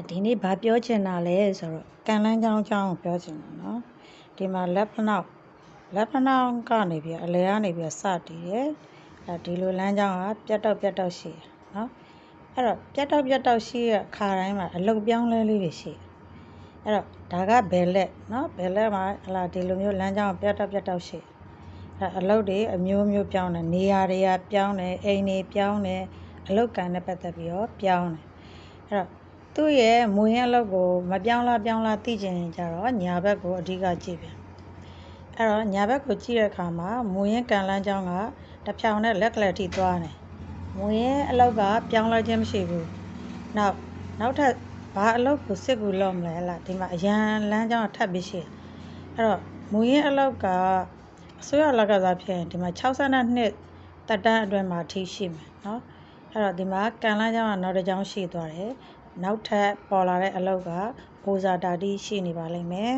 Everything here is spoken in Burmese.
ဒီနေ့ဘာပြောချင်တာလဲဆိုတော့ကန်လန်းချောင်းကိုပြောချင်တာနော်ဒီမှာလက်ဖနောက်ကနေပြီးအလဲကနေပြီးစတည်တယ်ဒီလိုလမ်းကြောင်းကပြတ်တောက်ရှိတယ်နော်အဲ့တော့ပြတ်တောက်ရှိတဲ့ခါတိုင်းမှာအလုတ်ပြောင်းလဲလေးတွေရှိအဲ့တော့ဒါကဘယ်လက်နော်ဘယ်လက်မှာဒီလိုမျိုးလမ်းကြောင်းပြတ်တောက်ရှိအလုတ်တွေအမျိုးပြောင်းတယ်နေရာတွေကပြောင်းတယ်အိမ်တွေပြောင်းတယ်အလုတ်ကန်နဲ့ပတ်သက်ပြီးတော့ပြောင်းတယ်အဲ့တော့သူ့ရဲ့မူရင်းအလုပ်ကိုမပြောင်းလားသိချင်ကြတော့ညာဘက်ကိုအဓိကကြည့်ပြန်အဲ့တော့ညာဘက်ကိုကြည့်တဲ့အခါမှာမူရင်းကန်လန်းကြောင်းကတစ်ဖြောင်နဲ့လက်ကလေးထိသွားတယ်မူရင်းအလုပ်ကပြောင်းလဲခြင်းမရှိဘူးနောက်ထပ်ဘာအလုပ်ကိုစစ်ကူလုပ်မလဲလားဒီမှာအရန်လမ်းကြောင်းထပ်ပြီးရှိတယ်အဲ့တော့မူရင်းအလုပ်ကအစိုးရလက်ကစားဖြစ်ရင်ဒီမှာ62တက်တန်းအတွင်းမှာထိရှိမယ်နော်အဲ့တော့ဒီမှာကန်လန်းကြောင်းကနောက်တစ်ကြောင်းရှိသွားတယ်နောက်ထပ်ပေါ်လာတဲ့အလုပ်ကဘူဇာတာတီရှိနေပါလိမ့်မယ်